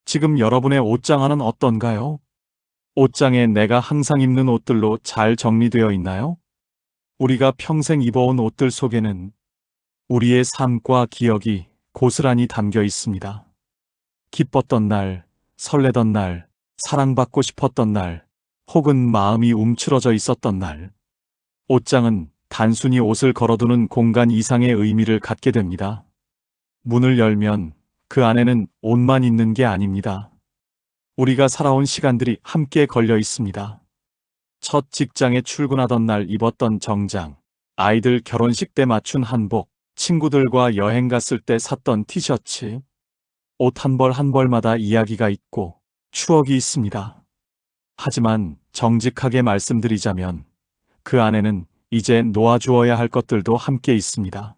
지금 여러분의 옷장안은 어떤가요? 옷장에 내가 항상 입는 옷들로 잘 정리되어 있나요? 우리가 평생 입어온 옷들 속에는 우리의 삶과 기억이 고스란히 담겨 있습니다. 기뻤던 날, 설레던 날, 사랑받고 싶었던 날, 혹은 마음이 움츠러져 있었던 날. 옷장은 단순히 옷을 걸어두는 공간 이상의 의미를 갖게 됩니다. 문을 열면 그 안에는 옷만 있는 게 아닙니다. 우리가 살아온 시간들이 함께 걸려 있습니다. 첫 직장에 출근하던 날 입었던 정장, 아이들 결혼식 때 맞춘 한복, 친구들과 여행 갔을 때 샀던 티셔츠. 옷 한 벌 한 벌마다 이야기가 있고 추억이 있습니다. 하지만 정직하게 말씀드리자면 그 안에는 이제 놓아주어야 할 것들도 함께 있습니다.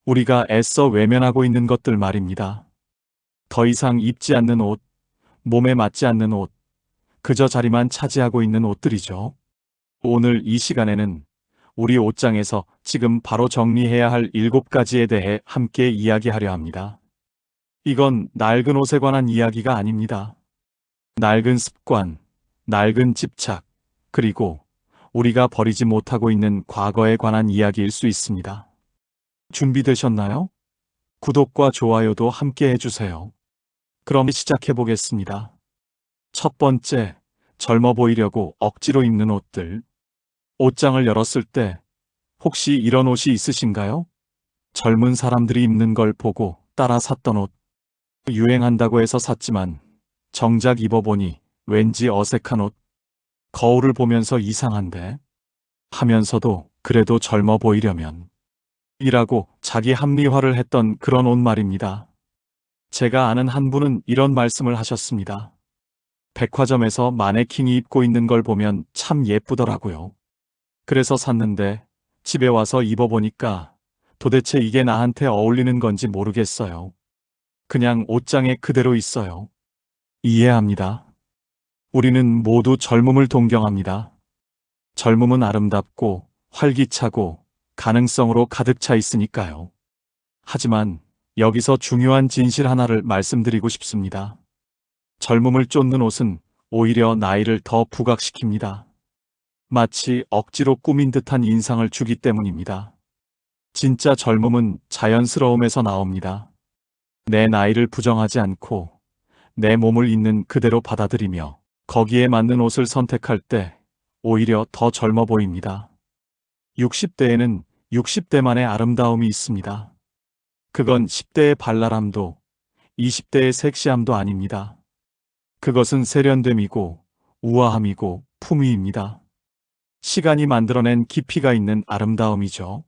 우리가 애써 외면하고 있는 것들 말입니다. 더 이상 입지 않는 옷, 몸에 맞지 않는 옷, 그저 자리만 차지하고 있는 옷들이죠. 오늘 이 시간에는 우리 옷장에서 지금 바로 정리해야 할 7가지에 대해 함께 이야기하려 합니다. 이건 낡은 옷에 관한 이야기가 아닙니다. 낡은 습관, 낡은 집착, 그리고 우리가 버리지 못하고 있는 과거에 관한 이야기일 수 있습니다. 준비되셨나요? 구독과 좋아요도 함께 해주세요. 그럼 시작해 보겠습니다. 첫 번째, 젊어 보이려고 억지로 입는 옷들. 옷장을 열었을 때 혹시 이런 옷이 있으신가요? 젊은 사람들이 입는 걸 보고 따라 샀던 옷. 유행한다고 해서 샀지만 정작 입어보니 왠지 어색한 옷. 거울을 보면서 이상한데 하면서도 그래도 젊어 보이려면 이라고 자기 합리화를 했던 그런 옷 말입니다. 제가 아는 한 분은 이런 말씀을 하셨습니다. 백화점에서 마네킹이 입고 있는 걸 보면 참 예쁘더라고요. 그래서 샀는데 집에 와서 입어보니까 도대체 이게 나한테 어울리는 건지 모르겠어요. 그냥 옷장에 그대로 있어요. 이해합니다. 우리는 모두 젊음을 동경합니다. 젊음은 아름답고 활기차고 가능성으로 가득 차 있으니까요. 하지만 여기서 중요한 진실 하나를 말씀드리고 싶습니다. 젊음을 쫓는 옷은 오히려 나이를 더 부각시킵니다. 마치 억지로 꾸민 듯한 인상을 주기 때문입니다. 진짜 젊음은 자연스러움에서 나옵니다. 내 나이를 부정하지 않고 내 몸을 있는 그대로 받아들이며 거기에 맞는 옷을 선택할 때 오히려 더 젊어 보입니다. 60대에는 60대만의 아름다움이 있습니다. 그건 10대의 발랄함도 20대의 섹시함도 아닙니다. 그것은 세련됨이고 우아함이고 품위입니다. 시간이 만들어낸 깊이가 있는 아름다움이죠.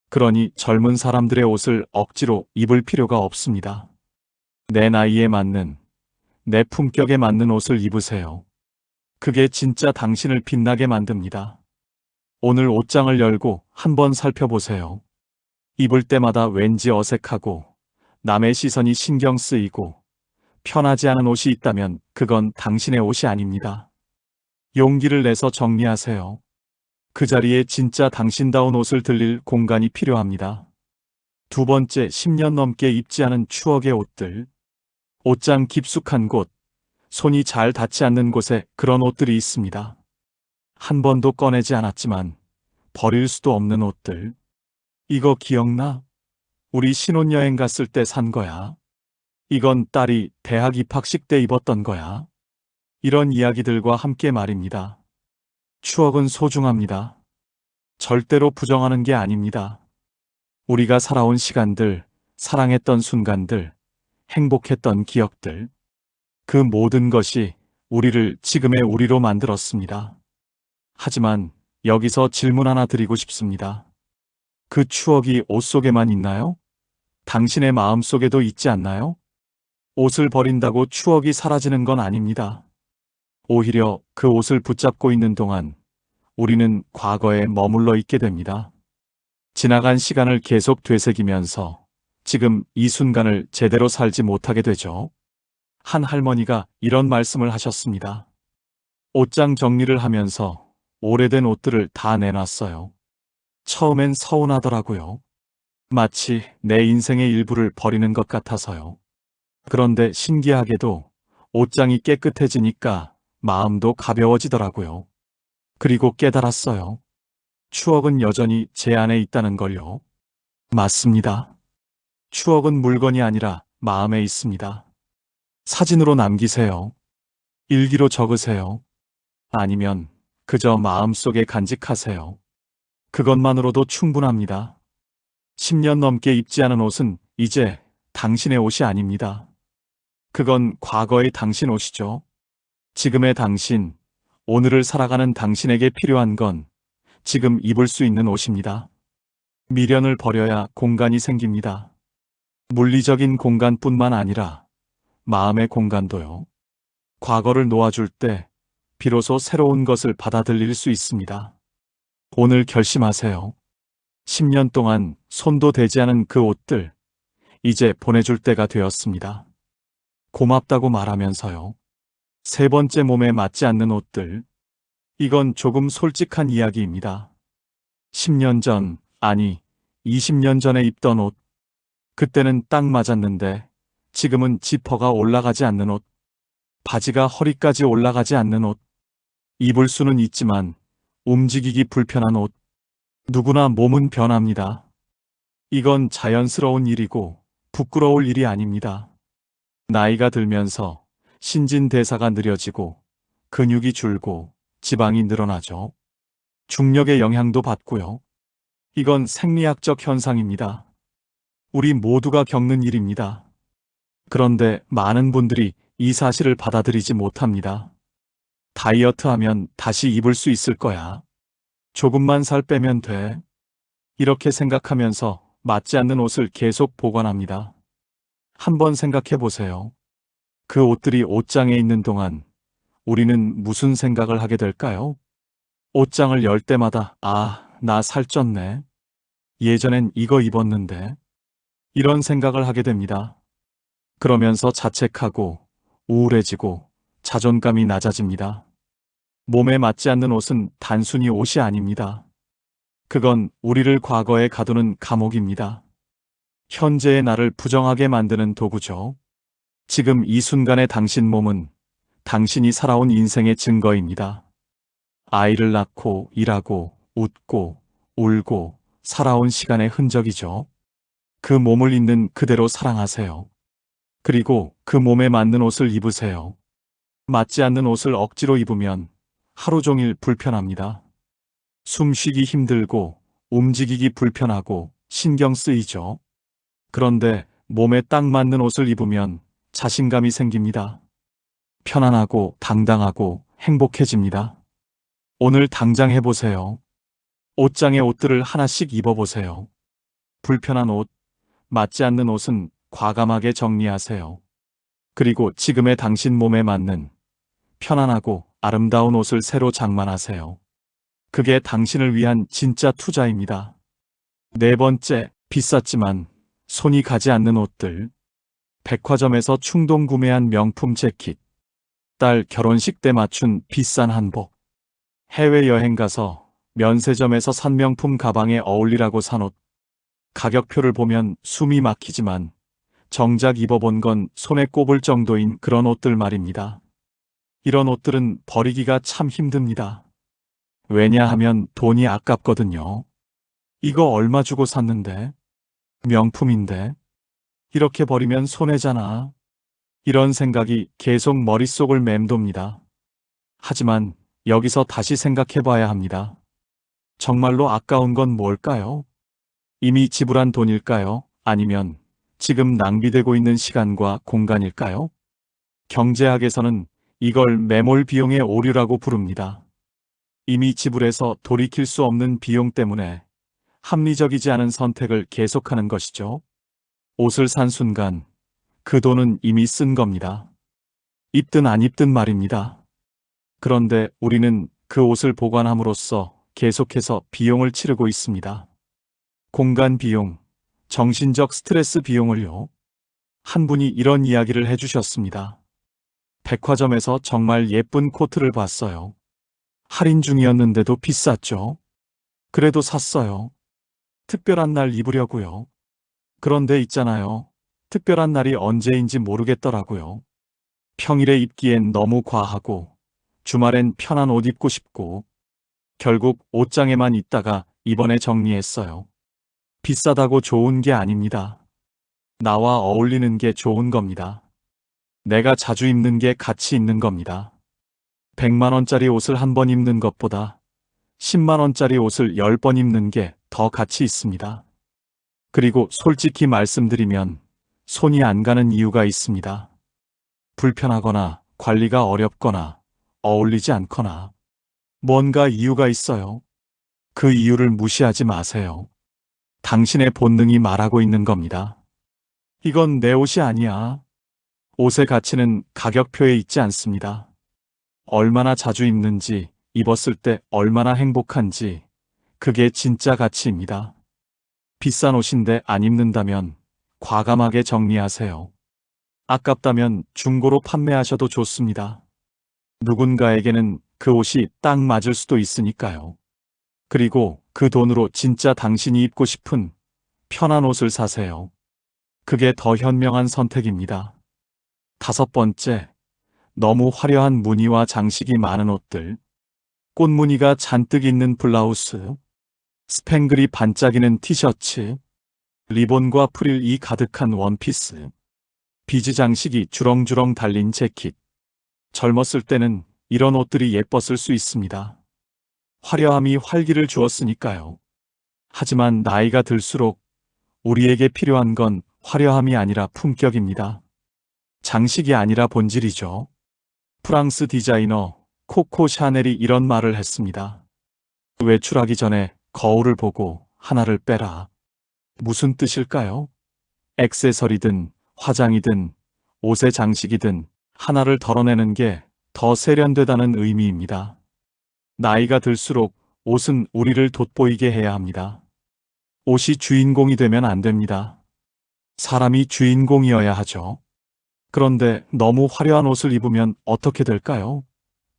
그러니 젊은 사람들의 옷을 억지로 입을 필요가 없습니다. 내 나이에 맞는, 내 품격에 맞는 옷을 입으세요. 그게 진짜 당신을 빛나게 만듭니다. 오늘 옷장을 열고 한번 살펴보세요. 입을 때마다 왠지 어색하고 남의 시선이 신경 쓰이고 편하지 않은 옷이 있다면 그건 당신의 옷이 아닙니다. 용기를 내서 정리하세요. 그 자리에 진짜 당신다운 옷을 들릴 공간이 필요합니다. 두 번째, 10년 넘게 입지 않은 추억의 옷들. 옷장 깊숙한 곳, 손이 잘 닿지 않는 곳에 그런 옷들이 있습니다. 한 번도 꺼내지 않았지만 버릴 수도 없는 옷들. 이거 기억나? 우리 신혼여행 갔을 때 산 거야. 이건 딸이 대학 입학식 때 입었던 거야. 이런 이야기들과 함께 말입니다. 추억은 소중합니다. 절대로 부정하는 게 아닙니다. 우리가 살아온 시간들, 사랑했던 순간들, 행복했던 기억들. 그 모든 것이 우리를 지금의 우리로 만들었습니다. 하지만 여기서 질문 하나 드리고 싶습니다. 그 추억이 옷 속에만 있나요? 당신의 마음 속에도 있지 않나요? 옷을 버린다고 추억이 사라지는 건 아닙니다. 오히려 그 옷을 붙잡고 있는 동안 우리는 과거에 머물러 있게 됩니다. 지나간 시간을 계속 되새기면서 지금 이 순간을 제대로 살지 못하게 되죠. 한 할머니가 이런 말씀을 하셨습니다. 옷장 정리를 하면서 오래된 옷들을 다 내놨어요. 처음엔 서운하더라고요. 마치 내 인생의 일부를 버리는 것 같아서요. 그런데 신기하게도 옷장이 깨끗해지니까 마음도 가벼워지더라고요. 그리고 깨달았어요. 추억은 여전히 제 안에 있다는 걸요. 맞습니다. 추억은 물건이 아니라 마음에 있습니다. 사진으로 남기세요. 일기로 적으세요. 아니면 그저 마음속에 간직하세요. 그것만으로도 충분합니다. 10년 넘게 입지 않은 옷은 이제 당신의 옷이 아닙니다. 그건 과거의 당신 옷이죠. 지금의 당신, 오늘을 살아가는 당신에게 필요한 건 지금 입을 수 있는 옷입니다. 미련을 버려야 공간이 생깁니다. 물리적인 공간뿐만 아니라 마음의 공간도요. 과거를 놓아줄 때 비로소 새로운 것을 받아들일 수 있습니다. 오늘 결심하세요. 10년 동안 손도 대지 않은 그 옷들, 이제 보내줄 때가 되었습니다. 고맙다고 말하면서요. 세 번째, 몸에 맞지 않는 옷들. 이건 조금 솔직한 이야기입니다. 10년 전, 아니, 20년 전에 입던 옷. 그때는 딱 맞았는데, 지금은 지퍼가 올라가지 않는 옷. 바지가 허리까지 올라가지 않는 옷. 입을 수는 있지만, 움직이기 불편한 옷. 누구나 몸은 변합니다. 이건 자연스러운 일이고, 부끄러울 일이 아닙니다. 나이가 들면서 신진대사가 느려지고, 근육이 줄고, 지방이 늘어나죠. 중력의 영향도 받고요. 이건 생리학적 현상입니다. 우리 모두가 겪는 일입니다. 그런데 많은 분들이 이 사실을 받아들이지 못합니다. 다이어트하면 다시 입을 수 있을 거야. 조금만 살 빼면 돼. 이렇게 생각하면서 맞지 않는 옷을 계속 보관합니다. 한번 생각해 보세요. 그 옷들이 옷장에 있는 동안 우리는 무슨 생각을 하게 될까요? 옷장을 열 때마다 나 살쪘네. 예전엔 이거 입었는데. 이런 생각을 하게 됩니다. 그러면서 자책하고 우울해지고 자존감이 낮아집니다. 몸에 맞지 않는 옷은 단순히 옷이 아닙니다. 그건 우리를 과거에 가두는 감옥입니다. 현재의 나를 부정하게 만드는 도구죠. 지금 이 순간의 당신 몸은 당신이 살아온 인생의 증거입니다. 아이를 낳고 일하고 웃고 울고 살아온 시간의 흔적이죠. 그 몸을 있는 그대로 사랑하세요. 그리고 그 몸에 맞는 옷을 입으세요. 맞지 않는 옷을 억지로 입으면 하루 종일 불편합니다. 숨쉬기 힘들고 움직이기 불편하고 신경 쓰이죠. 그런데 몸에 딱 맞는 옷을 입으면 자신감이 생깁니다. 편안하고 당당하고 행복해집니다. 오늘 당장 해보세요. 옷장의 옷들을 하나씩 입어보세요. 불편한 옷, 맞지 않는 옷은 과감하게 정리하세요. 그리고 지금의 당신 몸에 맞는 편안하고 아름다운 옷을 새로 장만하세요. 그게 당신을 위한 진짜 투자입니다. 네 번째, 비쌌지만 손이 가지 않는 옷들. 백화점에서 충동 구매한 명품 재킷. 딸 결혼식 때 맞춘 비싼 한복. 해외여행 가서 면세점에서 산 명품 가방에 어울리라고 산 옷. 가격표를 보면 숨이 막히지만 정작 입어본 건 손에 꼽을 정도인 그런 옷들 말입니다. 이런 옷들은 버리기가 참 힘듭니다. 왜냐하면 돈이 아깝거든요. 이거 얼마 주고 샀는데? 명품인데? 이렇게 버리면 손해잖아. 이런 생각이 계속 머릿속을 맴돕니다. 하지만 여기서 다시 생각해 봐야 합니다. 정말로 아까운 건 뭘까요? 이미 지불한 돈일까요? 아니면 지금 낭비되고 있는 시간과 공간일까요? 경제학에서는 이걸 매몰 비용의 오류라고 부릅니다. 이미 지불해서 돌이킬 수 없는 비용 때문에 합리적이지 않은 선택을 계속하는 것이죠. 옷을 산 순간 그 돈은 이미 쓴 겁니다. 입든 안 입든 말입니다. 그런데 우리는 그 옷을 보관함으로써 계속해서 비용을 치르고 있습니다. 공간 비용, 정신적 스트레스 비용을요. 한 분이 이런 이야기를 해주셨습니다. 백화점에서 정말 예쁜 코트를 봤어요. 할인 중이었는데도 비쌌죠. 그래도 샀어요. 특별한 날 입으려고요. 그런데 있잖아요. 특별한 날이 언제인지 모르겠더라고요. 평일에 입기엔 너무 과하고, 주말엔 편한 옷 입고 싶고, 결국 옷장에만 있다가 이번에 정리했어요. 비싸다고 좋은 게 아닙니다. 나와 어울리는 게 좋은 겁니다. 내가 자주 입는 게 가치 있는 겁니다. 100만 원짜리 옷을 한 번 입는 것보다 10만 원짜리 옷을 10번 입는 게 더 가치 있습니다. 그리고 솔직히 말씀드리면 손이 안 가는 이유가 있습니다. 불편하거나 관리가 어렵거나 어울리지 않거나 뭔가 이유가 있어요. 그 이유를 무시하지 마세요. 당신의 본능이 말하고 있는 겁니다. 이건 내 옷이 아니야. 옷의 가치는 가격표에 있지 않습니다. 얼마나 자주 입는지, 입었을 때 얼마나 행복한지, 그게 진짜 가치입니다. 비싼 옷인데 안 입는다면 과감하게 정리하세요. 아깝다면 중고로 판매하셔도 좋습니다. 누군가에게는 그 옷이 딱 맞을 수도 있으니까요. 그리고 그 돈으로 진짜 당신이 입고 싶은 편한 옷을 사세요. 그게 더 현명한 선택입니다. 5번째, 너무 화려한 무늬와 장식이 많은 옷들. 꽃무늬가 잔뜩 있는 블라우스, 스팽글이 반짝이는 티셔츠, 리본과 프릴이 가득한 원피스, 비즈 장식이 주렁주렁 달린 재킷. 젊었을 때는 이런 옷들이 예뻤을 수 있습니다. 화려함이 활기를 주었으니까요. 하지만 나이가 들수록 우리에게 필요한 건 화려함이 아니라 품격입니다. 장식이 아니라 본질이죠. 프랑스 디자이너 코코 샤넬이 이런 말을 했습니다. 외출하기 전에 거울을 보고 하나를 빼라. 무슨 뜻일까요? 액세서리든 화장이든 옷의 장식이든 하나를 덜어내는 게 더 세련되다는 의미입니다. 나이가 들수록 옷은 우리를 돋보이게 해야 합니다. 옷이 주인공이 되면 안 됩니다. 사람이 주인공이어야 하죠. 그런데 너무 화려한 옷을 입으면 어떻게 될까요?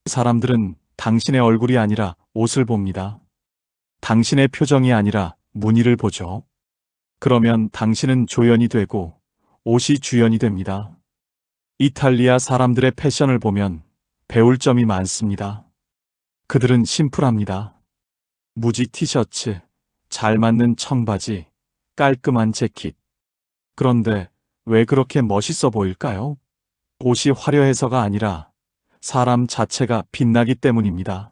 사람들은 당신의 얼굴이 아니라 옷을 봅니다. 당신의 표정이 아니라 무늬를 보죠. 그러면 당신은 조연이 되고 옷이 주연이 됩니다. 이탈리아 사람들의 패션을 보면 배울 점이 많습니다. 그들은 심플합니다. 무지 티셔츠, 잘 맞는 청바지, 깔끔한 재킷. 그런데 왜 그렇게 멋있어 보일까요? 옷이 화려해서가 아니라 사람 자체가 빛나기 때문입니다.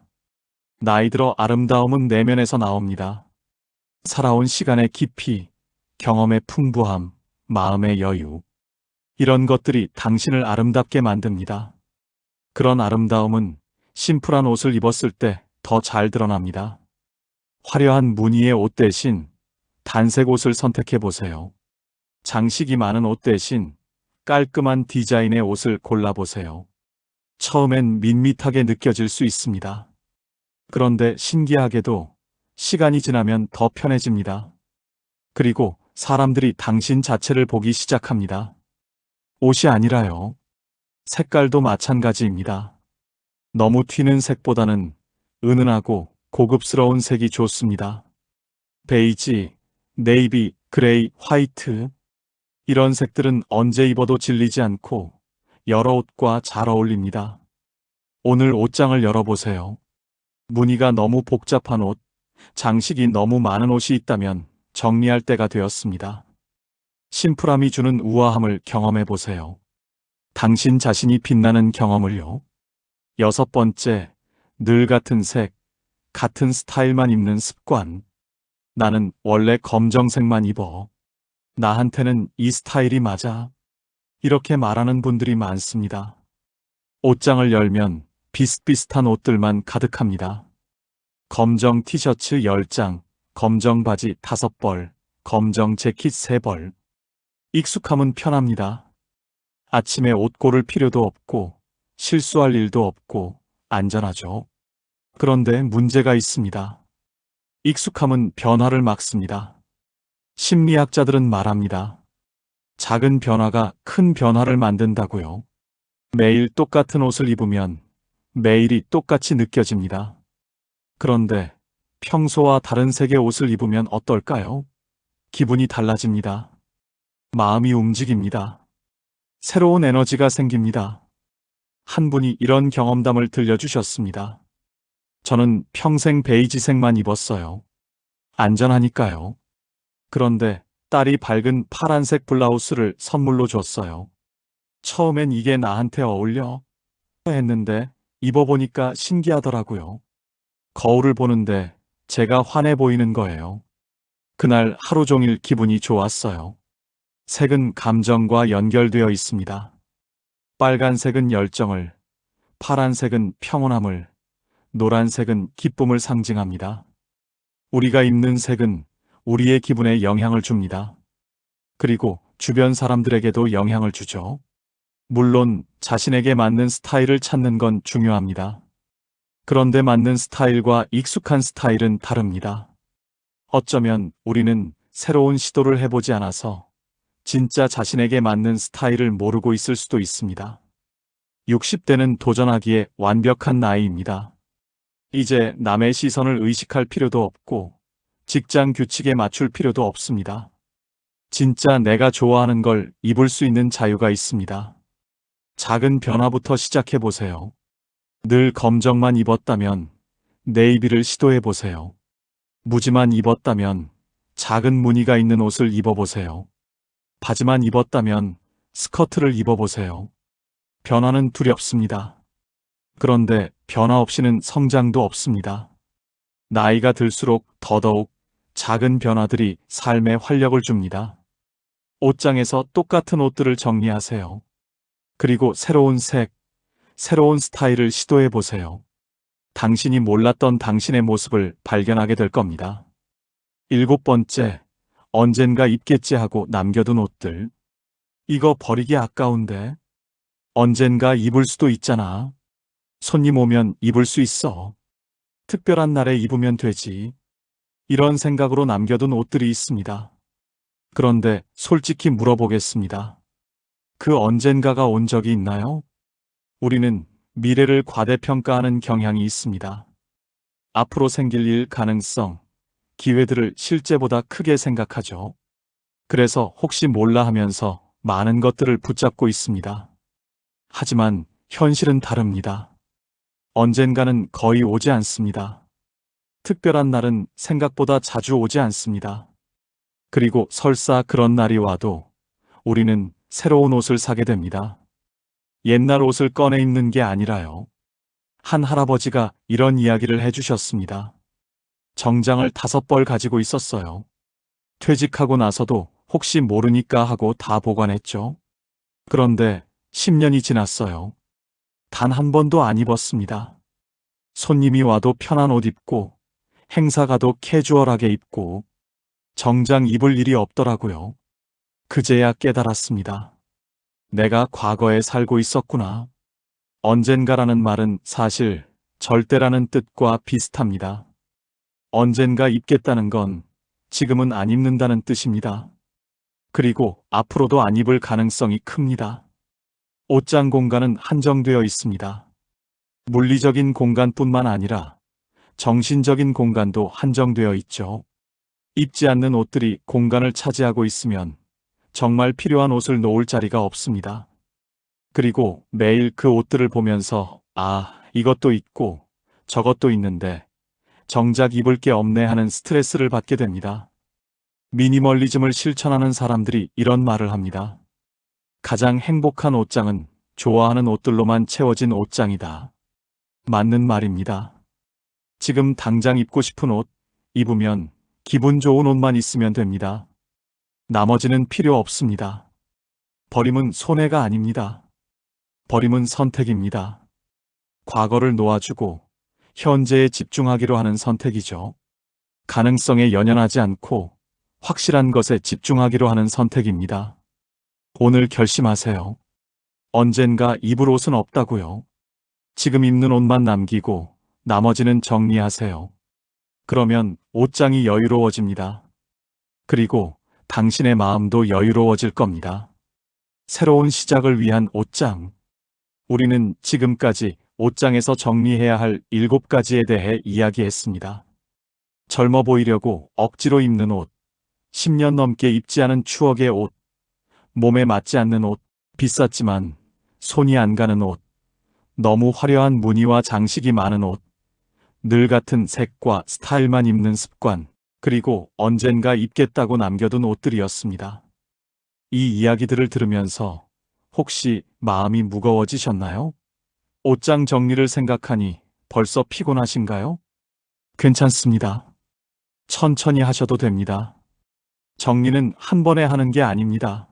나이 들어 아름다움은 내면에서 나옵니다. 살아온 시간의 깊이, 경험의 풍부함, 마음의 여유. 이런 것들이 당신을 아름답게 만듭니다. 그런 아름다움은 심플한 옷을 입었을 때 더 잘 드러납니다. 화려한 무늬의 옷 대신 단색 옷을 선택해 보세요. 장식이 많은 옷 대신 깔끔한 디자인의 옷을 골라보세요. 처음엔 밋밋하게 느껴질 수 있습니다. 그런데 신기하게도 시간이 지나면 더 편해집니다. 그리고 사람들이 당신 자체를 보기 시작합니다. 옷이 아니라요. 색깔도 마찬가지입니다. 너무 튀는 색보다는 은은하고 고급스러운 색이 좋습니다. 베이지, 네이비, 그레이, 화이트. 이런 색들은 언제 입어도 질리지 않고 여러 옷과 잘 어울립니다. 오늘 옷장을 열어보세요. 무늬가 너무 복잡한 옷, 장식이 너무 많은 옷이 있다면 정리할 때가 되었습니다. 심플함이 주는 우아함을 경험해 보세요. 당신 자신이 빛나는 경험을요. 6번째, 늘 같은 색, 같은 스타일만 입는 습관. 나는 원래 검정색만 입어. 나한테는 이 스타일이 맞아. 이렇게 말하는 분들이 많습니다. 옷장을 열면 비슷비슷한 옷들만 가득합니다. 검정 티셔츠 10장, 검정 바지 5벌, 검정 재킷 3벌. 익숙함은 편합니다. 아침에 옷 고를 필요도 없고 실수할 일도 없고 안전하죠. 그런데 문제가 있습니다. 익숙함은 변화를 막습니다. 심리학자들은 말합니다. 작은 변화가 큰 변화를 만든다고요. 매일 똑같은 옷을 입으면 매일이 똑같이 느껴집니다. 그런데 평소와 다른 색의 옷을 입으면 어떨까요? 기분이 달라집니다. 마음이 움직입니다. 새로운 에너지가 생깁니다. 한 분이 이런 경험담을 들려주셨습니다. 저는 평생 베이지색만 입었어요. 안전하니까요. 그런데 딸이 밝은 파란색 블라우스를 선물로 줬어요. 처음엔 이게 나한테 어울려? 했는데 입어보니까 신기하더라고요. 거울을 보는데 제가 환해 보이는 거예요. 그날 하루 종일 기분이 좋았어요. 색은 감정과 연결되어 있습니다. 빨간색은 열정을, 파란색은 평온함을, 노란색은 기쁨을 상징합니다. 우리가 입는 색은 우리의 기분에 영향을 줍니다. 그리고 주변 사람들에게도 영향을 주죠. 물론 자신에게 맞는 스타일을 찾는 건 중요합니다. 그런데 맞는 스타일과 익숙한 스타일은 다릅니다. 어쩌면 우리는 새로운 시도를 해보지 않아서 진짜 자신에게 맞는 스타일을 모르고 있을 수도 있습니다. 60대는 도전하기에 완벽한 나이입니다. 이제 남의 시선을 의식할 필요도 없고 직장 규칙에 맞출 필요도 없습니다. 진짜 내가 좋아하는 걸 입을 수 있는 자유가 있습니다. 작은 변화부터 시작해 보세요. 늘 검정만 입었다면 네이비를 시도해 보세요. 무지만 입었다면 작은 무늬가 있는 옷을 입어보세요. 바지만 입었다면 스커트를 입어보세요. 변화는 두렵습니다. 그런데 변화 없이는 성장도 없습니다. 나이가 들수록 더더욱 작은 변화들이 삶에 활력을 줍니다. 옷장에서 똑같은 옷들을 정리하세요. 그리고 새로운 색, 새로운 스타일을 시도해 보세요. 당신이 몰랐던 당신의 모습을 발견하게 될 겁니다. 7번째, 언젠가 입겠지 하고 남겨둔 옷들. 이거 버리기 아까운데. 언젠가 입을 수도 있잖아. 손님 오면 입을 수 있어. 특별한 날에 입으면 되지. 이런 생각으로 남겨둔 옷들이 있습니다. 그런데 솔직히 물어보겠습니다. 그 언젠가가 온 적이 있나요? 우리는 미래를 과대평가하는 경향이 있습니다. 앞으로 생길 일 가능성, 기회들을 실제보다 크게 생각하죠. 그래서 혹시 몰라 하면서 많은 것들을 붙잡고 있습니다. 하지만 현실은 다릅니다. 언젠가는 거의 오지 않습니다. 특별한 날은 생각보다 자주 오지 않습니다. 그리고 설사 그런 날이 와도 우리는 새로운 옷을 사게 됩니다. 옛날 옷을 꺼내 입는 게 아니라요. 한 할아버지가 이런 이야기를 해주셨습니다. 정장을 5벌 가지고 있었어요. 퇴직하고 나서도 혹시 모르니까 하고 다 보관했죠. 그런데 10년이 지났어요. 단 한 번도 안 입었습니다. 손님이 와도 편한 옷 입고, 행사 가도 캐주얼하게 입고, 정장 입을 일이 없더라고요. 그제야 깨달았습니다. 내가 과거에 살고 있었구나. 언젠가라는 말은 사실 절대라는 뜻과 비슷합니다. 언젠가 입겠다는 건 지금은 안 입는다는 뜻입니다. 그리고 앞으로도 안 입을 가능성이 큽니다. 옷장 공간은 한정되어 있습니다. 물리적인 공간뿐만 아니라 정신적인 공간도 한정되어 있죠. 입지 않는 옷들이 공간을 차지하고 있으면 정말 필요한 옷을 놓을 자리가 없습니다. 그리고 매일 그 옷들을 보면서 이것도 있고 저것도 있는데 정작 입을 게 없네 하는 스트레스를 받게 됩니다. 미니멀리즘을 실천하는 사람들이 이런 말을 합니다. 가장 행복한 옷장은 좋아하는 옷들로만 채워진 옷장이다. 맞는 말입니다. 지금 당장 입고 싶은 옷, 입으면 기분 좋은 옷만 있으면 됩니다. 나머지는 필요 없습니다. 버림은 손해가 아닙니다. 버림은 선택입니다. 과거를 놓아주고 현재에 집중하기로 하는 선택이죠. 가능성에 연연하지 않고 확실한 것에 집중하기로 하는 선택입니다. 오늘 결심하세요. 언젠가 입을 옷은 없다고요. 지금 입는 옷만 남기고 나머지는 정리하세요. 그러면 옷장이 여유로워집니다. 그리고 당신의 마음도 여유로워질 겁니다. 새로운 시작을 위한 옷장. 우리는 지금까지 옷장에서 정리해야 할 7가지에 대해 이야기했습니다. 젊어 보이려고 억지로 입는 옷, 10년 넘게 입지 않은 추억의 옷, 몸에 맞지 않는 옷, 비쌌지만 손이 안 가는 옷, 너무 화려한 무늬와 장식이 많은 옷, 늘 같은 색과 스타일만 입는 습관, 그리고 언젠가 입겠다고 남겨둔 옷들이었습니다. 이 이야기들을 들으면서 혹시 마음이 무거워지셨나요? 옷장 정리를 생각하니 벌써 피곤하신가요? 괜찮습니다. 천천히 하셔도 됩니다. 정리는 한 번에 하는 게 아닙니다.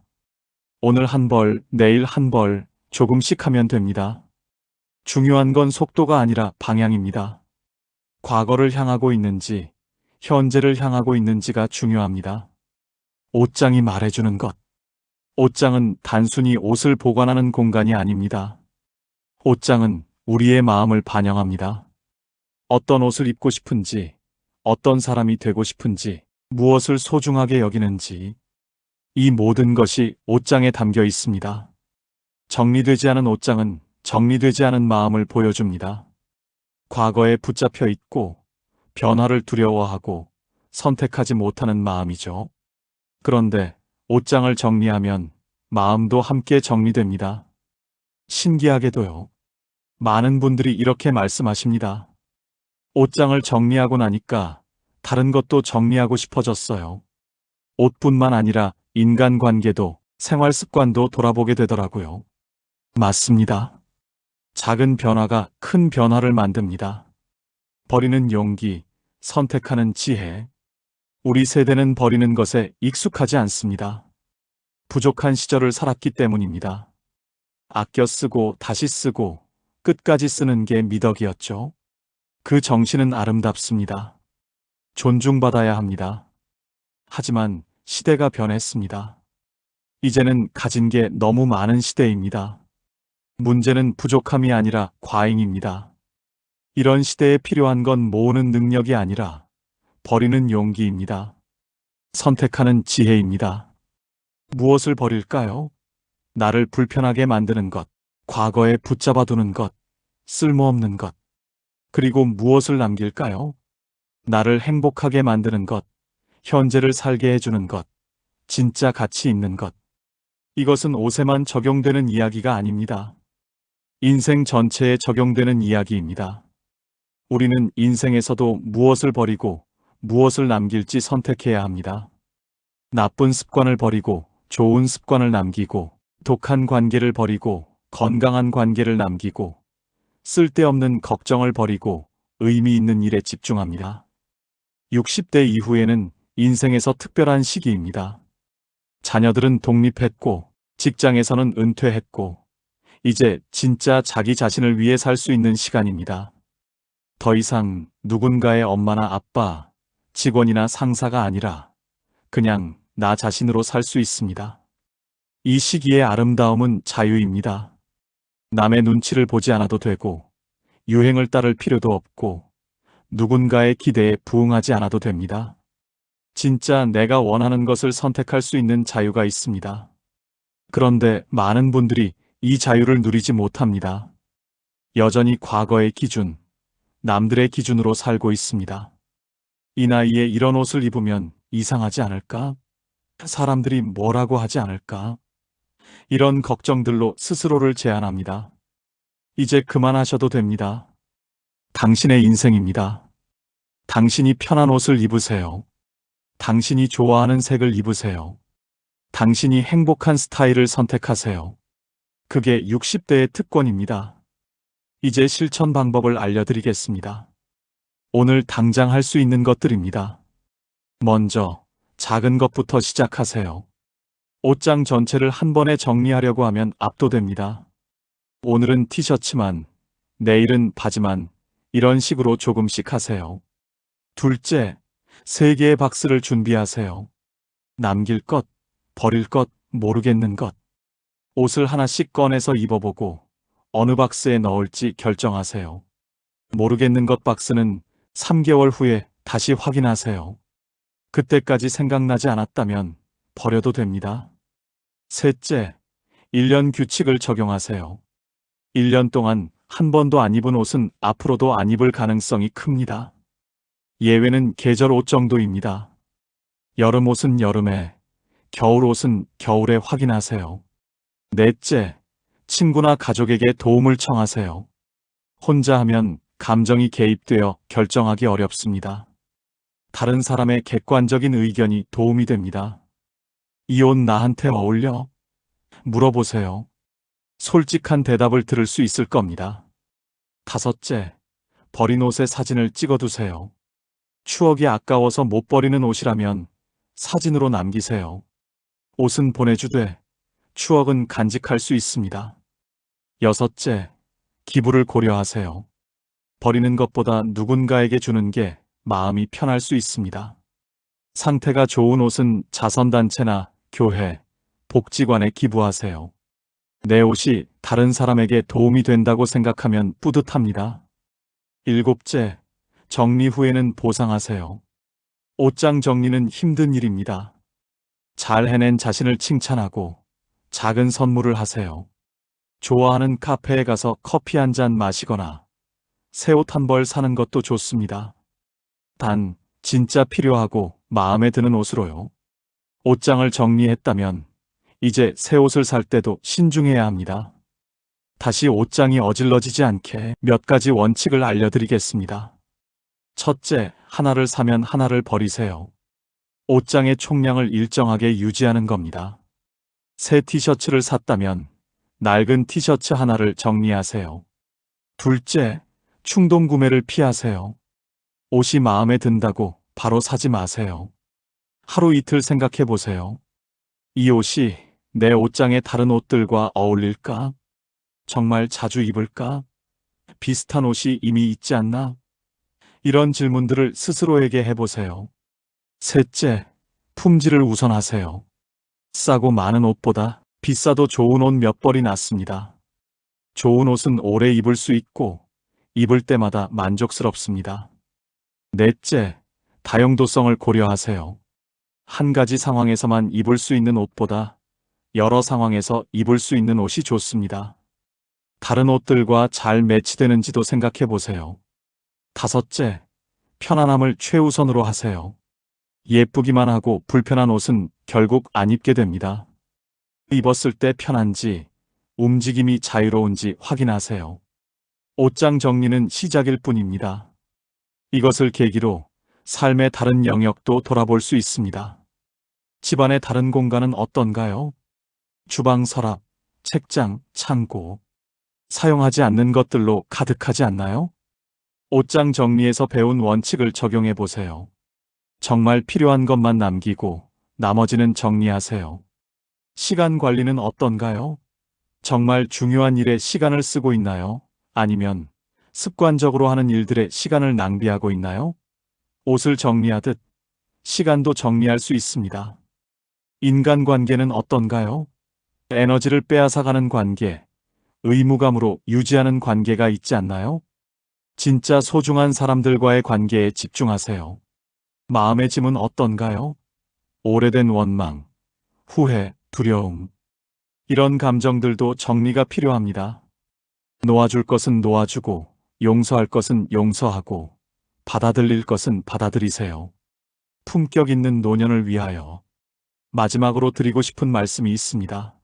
오늘 한 벌, 내일 한 벌, 조금씩 하면 됩니다. 중요한 건 속도가 아니라 방향입니다. 과거를 향하고 있는지, 현재를 향하고 있는지가 중요합니다. 옷장이 말해주는 것. 옷장은 단순히 옷을 보관하는 공간이 아닙니다. 옷장은 우리의 마음을 반영합니다. 어떤 옷을 입고 싶은지, 어떤 사람이 되고 싶은지, 무엇을 소중하게 여기는지, 이 모든 것이 옷장에 담겨 있습니다. 정리되지 않은 옷장은 정리되지 않은 마음을 보여줍니다. 과거에 붙잡혀 있고, 변화를 두려워하고, 선택하지 못하는 마음이죠. 그런데 옷장을 정리하면 마음도 함께 정리됩니다. 신기하게도요. 많은 분들이 이렇게 말씀하십니다. 옷장을 정리하고 나니까 다른 것도 정리하고 싶어졌어요. 옷뿐만 아니라 인간관계도 생활 습관도 돌아보게 되더라고요. 맞습니다. 작은 변화가 큰 변화를 만듭니다. 버리는 용기, 선택하는 지혜. 우리 세대는 버리는 것에 익숙하지 않습니다. 부족한 시절을 살았기 때문입니다. 아껴 쓰고 다시 쓰고 끝까지 쓰는 게 미덕이었죠. 그 정신은 아름답습니다. 존중받아야 합니다. 하지만 시대가 변했습니다. 이제는 가진 게 너무 많은 시대입니다. 문제는 부족함이 아니라 과잉입니다. 이런 시대에 필요한 건 모으는 능력이 아니라 버리는 용기입니다. 선택하는 지혜입니다. 무엇을 버릴까요? 나를 불편하게 만드는 것, 과거에 붙잡아두는 것, 쓸모없는 것. 그리고 무엇을 남길까요? 나를 행복하게 만드는 것, 현재를 살게 해주는 것, 진짜 가치 있는 것. 이것은 옷에만 적용되는 이야기가 아닙니다. 인생 전체에 적용되는 이야기입니다. 우리는 인생에서도 무엇을 버리고 무엇을 남길지 선택해야 합니다. 나쁜 습관을 버리고 좋은 습관을 남기고, 독한 관계를 버리고 건강한 관계를 남기고, 쓸데없는 걱정을 버리고 의미 있는 일에 집중합니다. 60대 이후에는 인생에서 특별한 시기입니다. 자녀들은 독립했고, 직장에서는 은퇴했고, 이제 진짜 자기 자신을 위해 살 수 있는 시간입니다. 더 이상 누군가의 엄마나 아빠, 직원이나 상사가 아니라 그냥 나 자신으로 살 수 있습니다. 이 시기의 아름다움은 자유입니다. 남의 눈치를 보지 않아도 되고, 유행을 따를 필요도 없고, 누군가의 기대에 부응하지 않아도 됩니다. 진짜 내가 원하는 것을 선택할 수 있는 자유가 있습니다. 그런데 많은 분들이 이 자유를 누리지 못합니다. 여전히 과거의 기준, 남들의 기준으로 살고 있습니다. 이 나이에 이런 옷을 입으면 이상하지 않을까? 사람들이 뭐라고 하지 않을까? 이런 걱정들로 스스로를 제한합니다. 이제 그만하셔도 됩니다. 당신의 인생입니다. 당신이 편한 옷을 입으세요. 당신이 좋아하는 색을 입으세요. 당신이 행복한 스타일을 선택하세요. 그게 60대의 특권입니다. 이제 실천 방법을 알려드리겠습니다. 오늘 당장 할 수 있는 것들입니다. 먼저 작은 것부터 시작하세요. 옷장 전체를 한 번에 정리하려고 하면 압도됩니다. 오늘은 티셔츠만, 내일은 바지만, 이런 식으로 조금씩 하세요. 둘째, 3개의 박스를 준비하세요. 남길 것, 버릴 것, 모르겠는 것. 옷을 하나씩 꺼내서 입어보고 어느 박스에 넣을지 결정하세요. 모르겠는 것 박스는 3개월 후에 다시 확인하세요. 그때까지 생각나지 않았다면 버려도 됩니다. 셋째, 1년 규칙을 적용하세요. 1년 동안 한 번도 안 입은 옷은 앞으로도 안 입을 가능성이 큽니다. 예외는 계절 옷 정도입니다. 여름 옷은 여름에, 겨울 옷은 겨울에 확인하세요. 넷째, 친구나 가족에게 도움을 청하세요. 혼자 하면 감정이 개입되어 결정하기 어렵습니다. 다른 사람의 객관적인 의견이 도움이 됩니다. 이 옷 나한테 어울려? 물어보세요. 솔직한 대답을 들을 수 있을 겁니다. 다섯째, 버린 옷의 사진을 찍어두세요. 추억이 아까워서 못 버리는 옷이라면 사진으로 남기세요. 옷은 보내주되 추억은 간직할 수 있습니다. 여섯째, 기부를 고려하세요. 버리는 것보다 누군가에게 주는 게 마음이 편할 수 있습니다. 상태가 좋은 옷은 자선단체나 교회, 복지관에 기부하세요. 내 옷이 다른 사람에게 도움이 된다고 생각하면 뿌듯합니다. 일곱째, 정리 후에는 보상하세요. 옷장 정리는 힘든 일입니다. 잘 해낸 자신을 칭찬하고 작은 선물을 하세요. 좋아하는 카페에 가서 커피 한 잔 마시거나 새 옷 한 벌 사는 것도 좋습니다. 단, 진짜 필요하고 마음에 드는 옷으로요. 옷장을 정리했다면 이제 새 옷을 살 때도 신중해야 합니다. 다시 옷장이 어질러지지 않게 몇 가지 원칙을 알려드리겠습니다. 첫째, 하나를 사면 하나를 버리세요. 옷장의 총량을 일정하게 유지하는 겁니다. 새 티셔츠를 샀다면 낡은 티셔츠 하나를 정리하세요. 둘째, 충동 구매를 피하세요. 옷이 마음에 든다고 바로 사지 마세요. 하루 이틀 생각해 보세요. 이 옷이 내 옷장의 다른 옷들과 어울릴까? 정말 자주 입을까? 비슷한 옷이 이미 있지 않나? 이런 질문들을 스스로에게 해보세요. 셋째, 품질을 우선하세요. 싸고 많은 옷보다 비싸도 좋은 옷 몇 벌이 낫습니다. 좋은 옷은 오래 입을 수 있고 입을 때마다 만족스럽습니다. 넷째, 다용도성을 고려하세요. 한 가지 상황에서만 입을 수 있는 옷보다 여러 상황에서 입을 수 있는 옷이 좋습니다. 다른 옷들과 잘 매치되는지도 생각해 보세요. 다섯째, 편안함을 최우선으로 하세요. 예쁘기만 하고 불편한 옷은 결국 안 입게 됩니다. 입었을 때 편한지, 움직임이 자유로운지 확인하세요. 옷장 정리는 시작일 뿐입니다. 이것을 계기로 삶의 다른 영역도 돌아볼 수 있습니다. 집안의 다른 공간은 어떤가요? 주방 서랍, 책장, 창고. 사용하지 않는 것들로 가득하지 않나요? 옷장 정리에서 배운 원칙을 적용해 보세요. 정말 필요한 것만 남기고 나머지는 정리하세요. 시간 관리는 어떤가요? 정말 중요한 일에 시간을 쓰고 있나요? 아니면 습관적으로 하는 일들에 시간을 낭비하고 있나요? 옷을 정리하듯 시간도 정리할 수 있습니다. 인간관계는 어떤가요? 에너지를 빼앗아가는 관계, 의무감으로 유지하는 관계가 있지 않나요? 진짜 소중한 사람들과의 관계에 집중하세요. 마음의 짐은 어떤가요? 오래된 원망, 후회, 두려움. 이런 감정들도 정리가 필요합니다. 놓아줄 것은 놓아주고, 용서할 것은 용서하고, 받아들일 것은 받아들이세요. 품격 있는 노년을 위하여 마지막으로 드리고 싶은 말씀이 있습니다.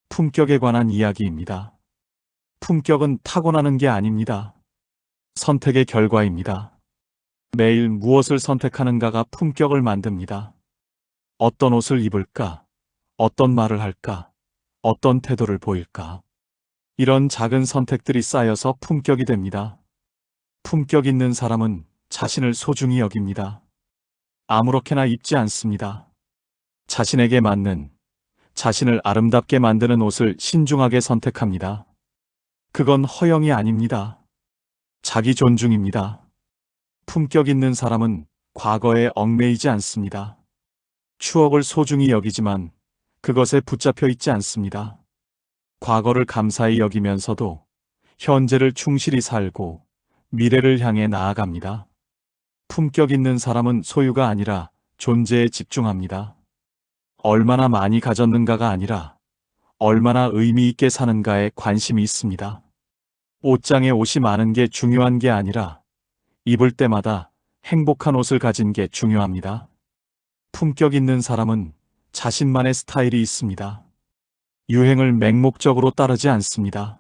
품격에 관한 이야기입니다. 품격은 타고나는 게 아닙니다. 선택의 결과입니다. 매일 무엇을 선택하는가가 품격을 만듭니다. 어떤 옷을 입을까? 어떤 말을 할까? 어떤 태도를 보일까? 이런 작은 선택들이 쌓여서 품격이 됩니다. 품격 있는 사람은 자신을 소중히 여깁니다. 아무렇게나 입지 않습니다. 자신에게 맞는, 자신을 아름답게 만드는 옷을 신중하게 선택합니다. 그건 허영이 아닙니다. 자기 존중입니다. 품격 있는 사람은 과거에 얽매이지 않습니다. 추억을 소중히 여기지만 그것에 붙잡혀 있지 않습니다. 과거를 감사히 여기면서도 현재를 충실히 살고 미래를 향해 나아갑니다. 품격 있는 사람은 소유가 아니라 존재에 집중합니다. 얼마나 많이 가졌는가가 아니라 얼마나 의미 있게 사는가에 관심이 있습니다. 옷장에 옷이 많은 게 중요한 게 아니라 입을 때마다 행복한 옷을 가진 게 중요합니다. 품격 있는 사람은 자신만의 스타일이 있습니다. 유행을 맹목적으로 따르지 않습니다.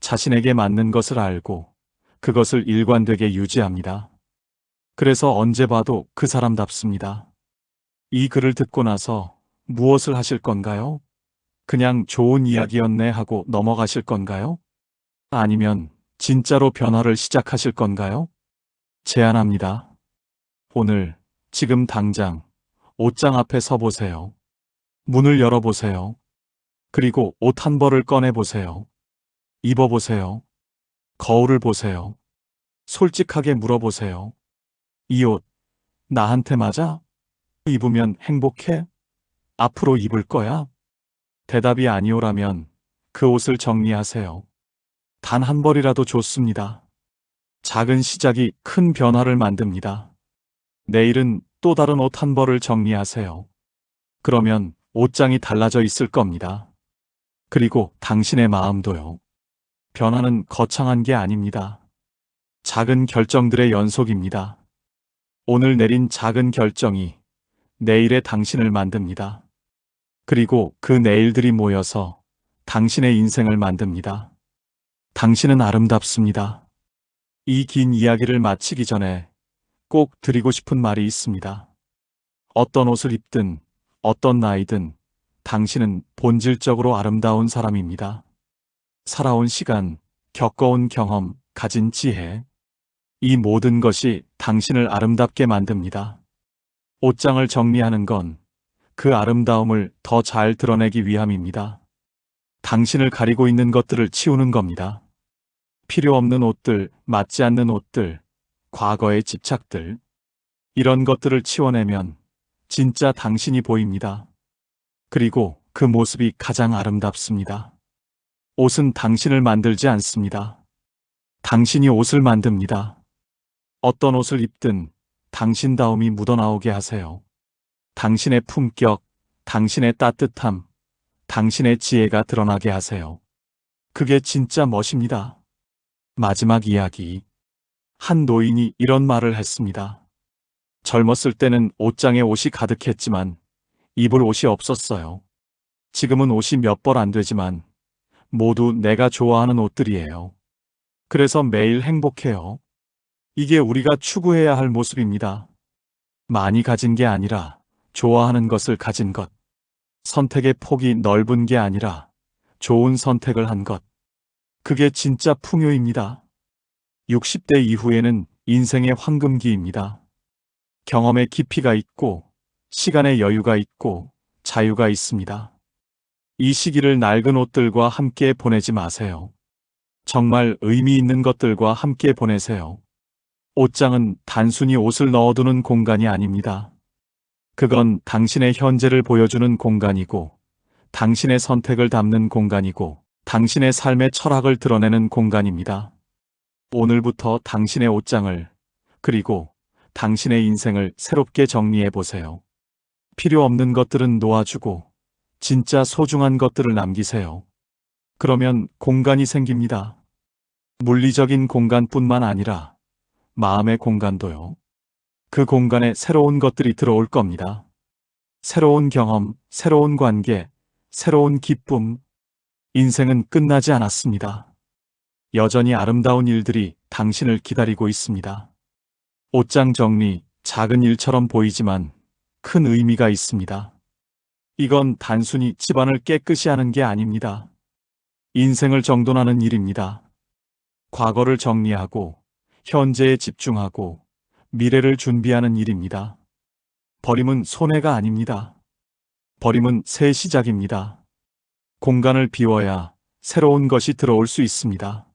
자신에게 맞는 것을 알고 그것을 일관되게 유지합니다. 그래서 언제 봐도 그 사람답습니다. 이 글을 듣고 나서 무엇을 하실 건가요? 그냥 좋은 이야기였네 하고 넘어가실 건가요? 아니면 진짜로 변화를 시작하실 건가요? 제안합니다. 오늘, 지금 당장 옷장 앞에 서 보세요. 문을 열어보세요. 그리고 옷 한 벌을 꺼내보세요. 입어보세요. 거울을 보세요. 솔직하게 물어보세요. 이 옷, 나한테 맞아? 입으면 행복해? 앞으로 입을 거야? 대답이 아니오라면 그 옷을 정리하세요. 단 한 벌이라도 좋습니다. 작은 시작이 큰 변화를 만듭니다. 내일은 또 다른 옷 한 벌을 정리하세요. 그러면 옷장이 달라져 있을 겁니다. 그리고 당신의 마음도요. 변화는 거창한 게 아닙니다. 작은 결정들의 연속입니다. 오늘 내린 작은 결정이 내일의 당신을 만듭니다. 그리고 그 내일들이 모여서 당신의 인생을 만듭니다. 당신은 아름답습니다. 이 긴 이야기를 마치기 전에 꼭 드리고 싶은 말이 있습니다. 어떤 옷을 입든 어떤 나이든 당신은 본질적으로 아름다운 사람입니다. 살아온 시간, 겪어온 경험, 가진 지혜, 이 모든 것이 당신을 아름답게 만듭니다. 옷장을 정리하는 건 그 아름다움을 더 잘 드러내기 위함입니다. 당신을 가리고 있는 것들을 치우는 겁니다. 필요 없는 옷들, 맞지 않는 옷들, 과거의 집착들, 이런 것들을 치워내면 진짜 당신이 보입니다. 그리고 그 모습이 가장 아름답습니다. 옷은 당신을 만들지 않습니다. 당신이 옷을 만듭니다. 어떤 옷을 입든 당신다움이 묻어나오게 하세요. 당신의 품격, 당신의 따뜻함, 당신의 지혜가 드러나게 하세요. 그게 진짜 멋입니다. 마지막 이야기. 한 노인이 이런 말을 했습니다. 젊었을 때는 옷장에 옷이 가득했지만 입을 옷이 없었어요. 지금은 옷이 몇 벌 안 되지만 모두 내가 좋아하는 옷들이에요. 그래서 매일 행복해요. 이게 우리가 추구해야 할 모습입니다. 많이 가진 게 아니라 좋아하는 것을 가진 것. 선택의 폭이 넓은 게 아니라 좋은 선택을 한 것. 그게 진짜 풍요입니다. 60대 이후에는 인생의 황금기입니다. 경험의 깊이가 있고 시간의 여유가 있고 자유가 있습니다. 이 시기를 낡은 옷들과 함께 보내지 마세요. 정말 의미 있는 것들과 함께 보내세요. 옷장은 단순히 옷을 넣어두는 공간이 아닙니다. 그건 당신의 현재를 보여주는 공간이고, 당신의 선택을 담는 공간이고, 당신의 삶의 철학을 드러내는 공간입니다. 오늘부터 당신의 옷장을, 그리고 당신의 인생을 새롭게 정리해 보세요. 필요 없는 것들은 놓아주고, 진짜 소중한 것들을 남기세요. 그러면 공간이 생깁니다. 물리적인 공간뿐만 아니라 마음의 공간도요. 그 공간에 새로운 것들이 들어올 겁니다. 새로운 경험, 새로운 관계, 새로운 기쁨. 인생은 끝나지 않았습니다. 여전히 아름다운 일들이 당신을 기다리고 있습니다. 옷장 정리, 작은 일처럼 보이지만 큰 의미가 있습니다. 이건 단순히 집안을 깨끗이 하는 게 아닙니다. 인생을 정돈하는 일입니다. 과거를 정리하고, 현재에 집중하고, 미래를 준비하는 일입니다. 버림은 손해가 아닙니다. 버림은 새 시작입니다. 공간을 비워야 새로운 것이 들어올 수 있습니다.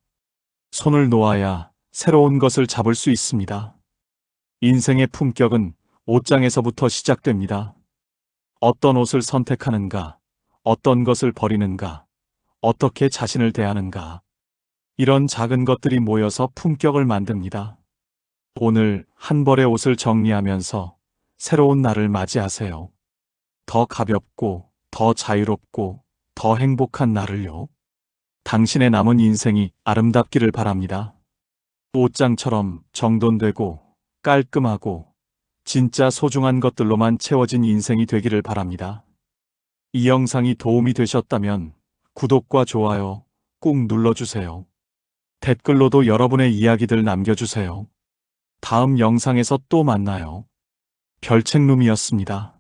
손을 놓아야 새로운 것을 잡을 수 있습니다. 인생의 품격은 옷장에서부터 시작됩니다. 어떤 옷을 선택하는가, 어떤 것을 버리는가, 어떻게 자신을 대하는가. 이런 작은 것들이 모여서 품격을 만듭니다. 오늘 한 벌의 옷을 정리하면서 새로운 날을 맞이하세요. 더 가볍고, 더 자유롭고, 더 행복한 날을요. 당신의 남은 인생이 아름답기를 바랍니다. 옷장처럼 정돈되고, 깔끔하고, 진짜 소중한 것들로만 채워진 인생이 되기를 바랍니다. 이 영상이 도움이 되셨다면 구독과 좋아요 꾹 눌러주세요. 댓글로도 여러분의 이야기들 남겨주세요. 다음 영상에서 또 만나요. 별책룸이었습니다.